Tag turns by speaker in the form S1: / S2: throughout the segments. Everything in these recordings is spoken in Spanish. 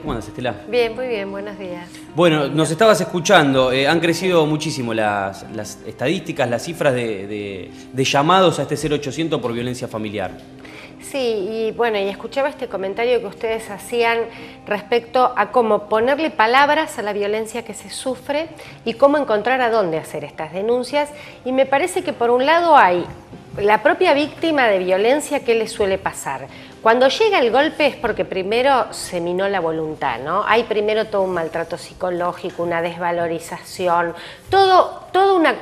S1: ¿Cómo andas, Estela?
S2: Bien, muy bien, buenos días.
S1: Bueno, nos estabas escuchando, han crecido muchísimo las estadísticas, las cifras de llamados a este 0800 por violencia familiar.
S2: Sí, y bueno, y escuchaba este comentario que ustedes hacían respecto a cómo ponerle palabras a la violencia que se sufre y cómo encontrar a dónde hacer estas denuncias. Y me parece que por un lado hay la propia víctima de violencia, ¿qué le suele pasar? Cuando llega el golpe es porque primero se minó la voluntad, ¿no? Hay primero todo un maltrato psicológico, una desvalorización, toda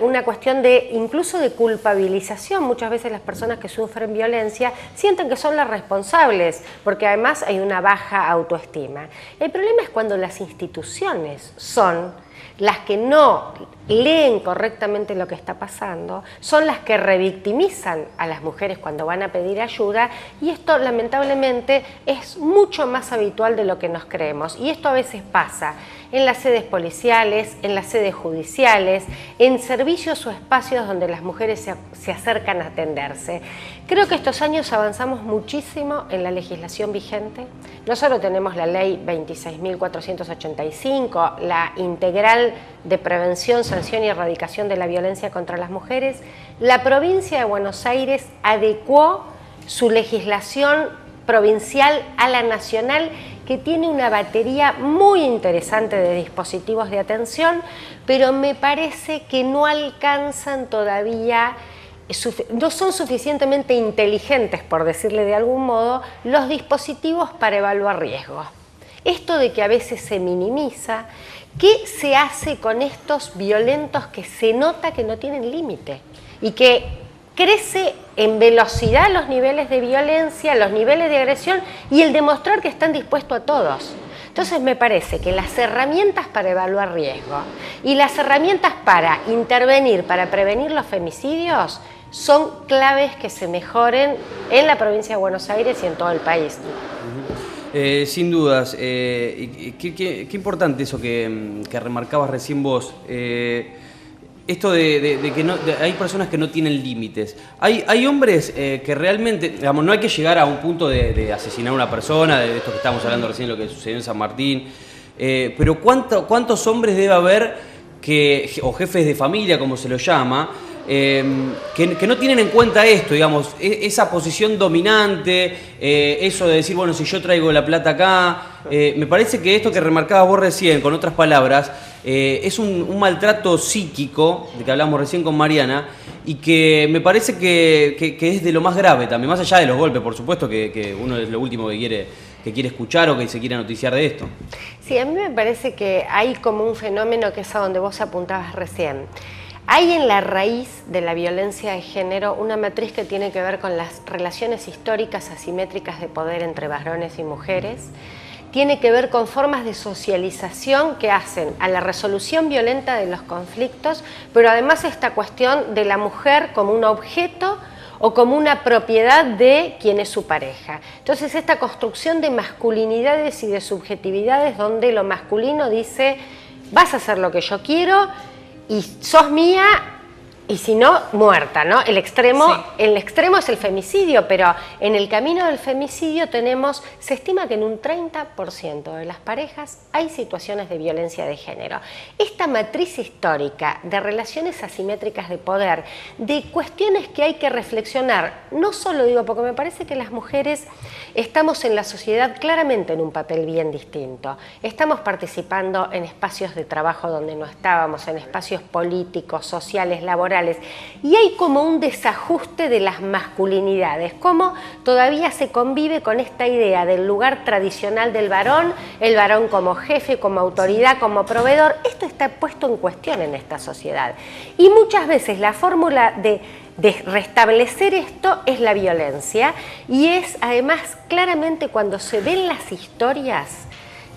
S2: una cuestión de incluso de culpabilización. Muchas veces las personas que sufren violencia sienten que son las responsables, porque además hay una baja autoestima. El problema es cuando las instituciones son las que no leen correctamente lo que está pasando, son las que revictimizan a las mujeres cuando van a pedir ayuda, y esto lamentablemente es mucho más habitual de lo que nos creemos. Y esto a veces pasa en las sedes policiales, en las sedes judiciales, en servicios o espacios donde las mujeres se acercan a atenderse. Creo que estos años avanzamos muchísimo en la legislación vigente. No solo tenemos la ley 26.485, la integral de prevención, sanción y erradicación de la violencia contra las mujeres. La provincia de Buenos Aires adecuó su legislación provincial a la nacional, que tiene una batería muy interesante de dispositivos de atención, pero me parece que no alcanzan todavía, no son suficientemente inteligentes, por decirle de algún modo, los dispositivos para evaluar riesgos. Esto de que a veces se minimiza, ¿qué se hace con estos violentos que se nota que no tienen límite y que crece en velocidad los niveles de violencia, los niveles de agresión y el demostrar que están dispuestos a todos? Entonces me parece que las herramientas para evaluar riesgo y las herramientas para intervenir, para prevenir los femicidios, son claves que se mejoren en la provincia de Buenos Aires y en todo el país.
S1: Sin dudas, qué importante eso que remarcabas recién vos. Esto de que hay personas que no tienen límites. Hay hombres que realmente, digamos, no hay que llegar a un punto de asesinar a una persona, de esto que estábamos hablando recién, lo que sucedió en San Martín, pero ¿cuántos hombres debe haber o jefes de familia, como se los llama, que no tienen en cuenta esto, digamos, esa posición dominante, eso de decir, bueno, si yo traigo la plata acá? Me parece que esto que remarcabas vos recién, con otras palabras, es un maltrato psíquico, de que hablamos recién con Mariana, y que me parece que es de lo más grave también, más allá de los golpes, por supuesto, que uno es lo último que quiere escuchar o que se quiere noticiar de esto.
S2: Sí, a mí me parece que hay como un fenómeno que es a donde vos apuntabas recién. Hay en la raíz de la violencia de género una matriz que tiene que ver con las relaciones históricas asimétricas de poder entre varones y mujeres. Tiene que ver con formas de socialización que hacen a la resolución violenta de los conflictos, pero además esta cuestión de la mujer como un objeto o como una propiedad de quien es su pareja. Entonces esta construcción de masculinidades y de subjetividades donde lo masculino dice, vas a hacer lo que yo quiero y sos mía, y si no, muerta, ¿no? El extremo es el femicidio, pero en el camino del femicidio se estima que en un 30% de las parejas hay situaciones de violencia de género. Esta matriz histórica de relaciones asimétricas de poder, de cuestiones que hay que reflexionar, no solo digo, porque me parece que las mujeres estamos en la sociedad claramente en un papel bien distinto. Estamos participando en espacios de trabajo donde no estábamos, en espacios políticos, sociales, laborales, y hay como un desajuste de las masculinidades, como todavía se convive con esta idea del lugar tradicional del varón, el varón como jefe, como autoridad, como proveedor. Esto está puesto en cuestión en esta sociedad y muchas veces la fórmula de restablecer esto es la violencia, y es además claramente cuando se ven las historias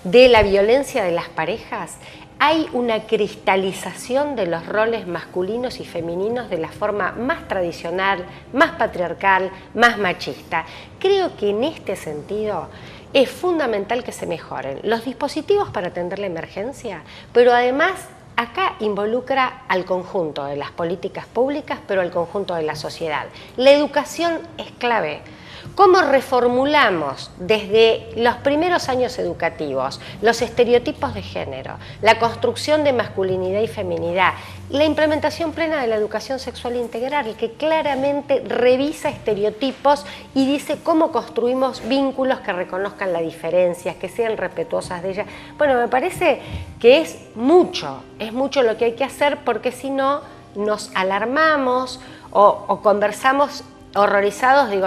S2: de la violencia de las parejas, hay una cristalización de los roles masculinos y femeninos de la forma más tradicional, más patriarcal, más machista. Creo que en este sentido es fundamental que se mejoren los dispositivos para atender la emergencia, pero además acá involucra al conjunto de las políticas públicas, pero al conjunto de la sociedad. La educación es clave. cómo reformulamos desde los primeros años educativos los estereotipos de género, la construcción de masculinidad y feminidad, la implementación plena de la educación sexual integral, que claramente revisa estereotipos y dice cómo construimos vínculos que reconozcan las diferencias, que sean respetuosas de ellas. Bueno, me parece que es mucho lo que hay que hacer, porque si no nos alarmamos o conversamos horrorizados. Digo,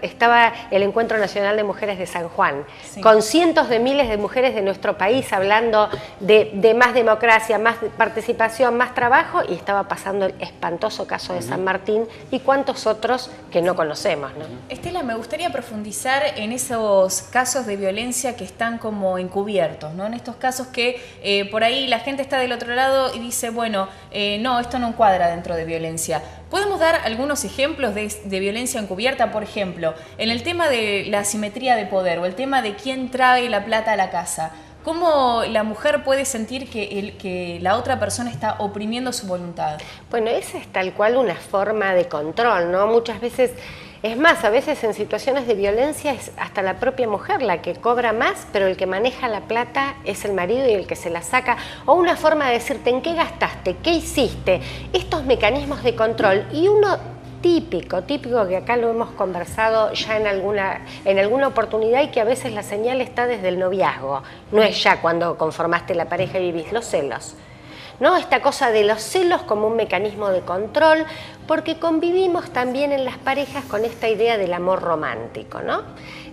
S2: estaba el Encuentro Nacional de Mujeres de San Juan, sí, con cientos de miles de mujeres de nuestro país hablando de más democracia, más participación, más trabajo, y estaba pasando el espantoso caso de San Martín y cuantos otros que no conocemos, ¿no?
S3: Estela, me gustaría profundizar en esos casos de violencia que están como encubiertos, ¿no? En estos casos que por ahí la gente está del otro lado y dice, bueno, no, esto no encuadra dentro de violencia. ¿Podemos dar algunos ejemplos de violencia encubierta? Por ejemplo, en el tema de la asimetría de poder o el tema de quién trae la plata a la casa. ¿Cómo la mujer puede sentir que la otra persona está oprimiendo su voluntad?
S2: Bueno, esa es tal cual una forma de control, ¿no? Muchas veces, es más, a veces en situaciones de violencia es hasta la propia mujer la que cobra más, pero el que maneja la plata es el marido y el que se la saca. O una forma de decirte en qué gastaste, qué hiciste, estos mecanismos de control. Y uno típico que acá lo hemos conversado ya en alguna oportunidad, y que a veces la señal está desde el noviazgo, no es ya cuando conformaste la pareja y vivís, los celos. ¿No? Esta cosa de los celos como un mecanismo de control, porque convivimos también en las parejas con esta idea del amor romántico, ¿no?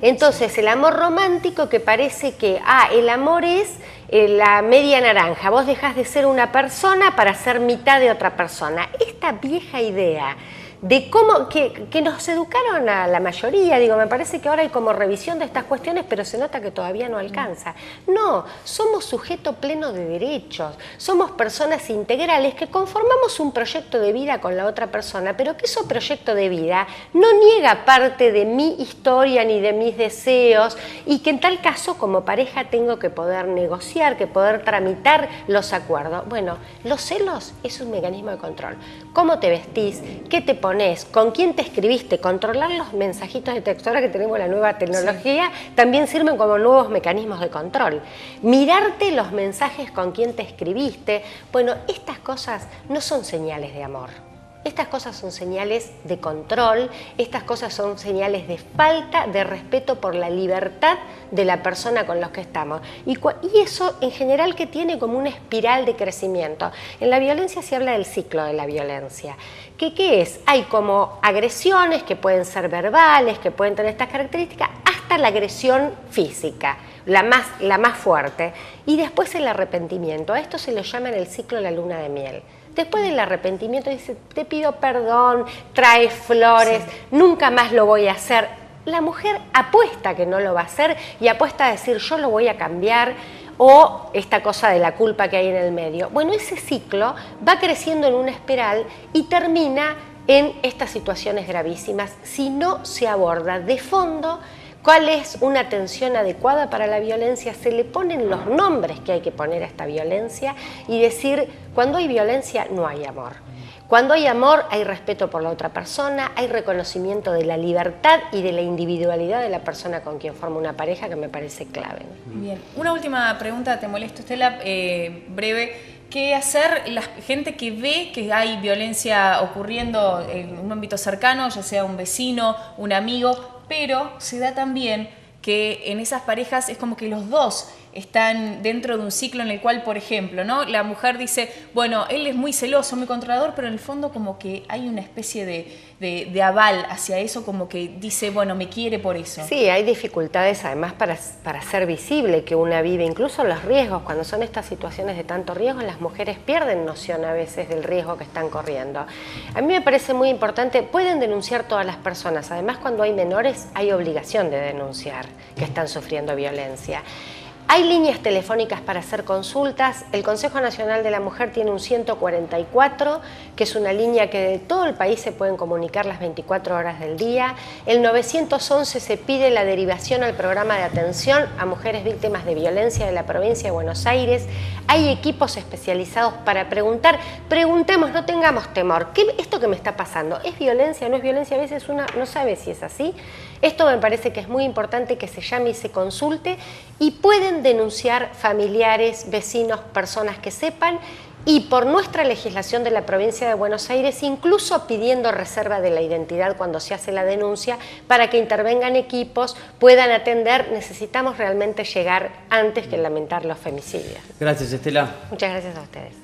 S2: Entonces, el amor romántico, que parece que, el amor es la media naranja, vos dejás de ser una persona para ser mitad de otra persona. Esta vieja idea de cómo que nos educaron a la mayoría, digo, me parece que ahora hay como revisión de estas cuestiones, pero se nota que todavía no alcanza. No, somos sujeto pleno de derechos, somos personas integrales que conformamos un proyecto de vida con la otra persona, pero que ese proyecto de vida no niega parte de mi historia ni de mis deseos, y que en tal caso como pareja tengo que poder negociar, que poder tramitar los acuerdos. Bueno, los celos es un mecanismo de control. ¿Cómo te vestís? ¿Qué te pones? ¿Con quién te escribiste? Controlar los mensajitos de texto, ahora que tenemos la nueva tecnología, sí, también sirven como nuevos mecanismos de control. Mirarte los mensajes con quién te escribiste. Bueno, estas cosas no son señales de amor. Estas cosas son señales de control, estas cosas son señales de falta de respeto por la libertad de la persona con los que estamos. Y eso en general que tiene como una espiral de crecimiento. En la violencia se habla del ciclo de la violencia. ¿Qué es? Hay como agresiones que pueden ser verbales, que pueden tener estas características, hasta la agresión física, la más fuerte. Y después el arrepentimiento. A esto se lo llama en el ciclo de la luna de miel. Después del arrepentimiento dice, te pido perdón, trae flores, sí, nunca más lo voy a hacer. La mujer apuesta que no lo va a hacer y apuesta a decir, yo lo voy a cambiar, o esta cosa de la culpa que hay en el medio. Bueno, ese ciclo va creciendo en una espiral y termina en estas situaciones gravísimas si no se aborda de fondo cuál es una atención adecuada para la violencia, se le ponen los nombres que hay que poner a esta violencia y decir, cuando hay violencia no hay amor. Cuando hay amor hay respeto por la otra persona, hay reconocimiento de la libertad y de la individualidad de la persona con quien forma una pareja, que me parece clave.
S3: Bien, una última pregunta, te molesto, Estela, breve. ¿Qué hacer la gente que ve que hay violencia ocurriendo en un ámbito cercano, ya sea un vecino, un amigo, pero se da también que en esas parejas es como que los dos están dentro de un ciclo en el cual, por ejemplo, ¿no? La mujer dice, bueno, él es muy celoso, muy controlador, pero en el fondo como que hay una especie de aval hacia eso, como que dice, bueno, me quiere por eso.
S2: Sí, hay dificultades además para hacer visible que una vive, incluso los riesgos. Cuando son estas situaciones de tanto riesgo, las mujeres pierden noción a veces del riesgo que están corriendo. A mí me parece muy importante, pueden denunciar todas las personas, además cuando hay menores hay obligación de denunciar que están sufriendo violencia. Hay líneas telefónicas para hacer consultas. El Consejo Nacional de la Mujer tiene un 144, que es una línea que de todo el país se pueden comunicar las 24 horas del día. El 911 se pide la derivación al programa de atención a mujeres víctimas de violencia de la provincia de Buenos Aires. Hay equipos especializados para preguntar. Preguntemos, no tengamos temor. ¿Esto que me está pasando es violencia, no es violencia? A veces una no sabe si es así. Esto me parece que es muy importante que se llame y se consulte, y pueden denunciar familiares, vecinos, personas que sepan, y por nuestra legislación de la provincia de Buenos Aires, incluso pidiendo reserva de la identidad cuando se hace la denuncia, para que intervengan equipos, puedan atender. Necesitamos realmente llegar antes que lamentar los femicidios.
S1: Gracias, Estela.
S2: Muchas gracias a ustedes.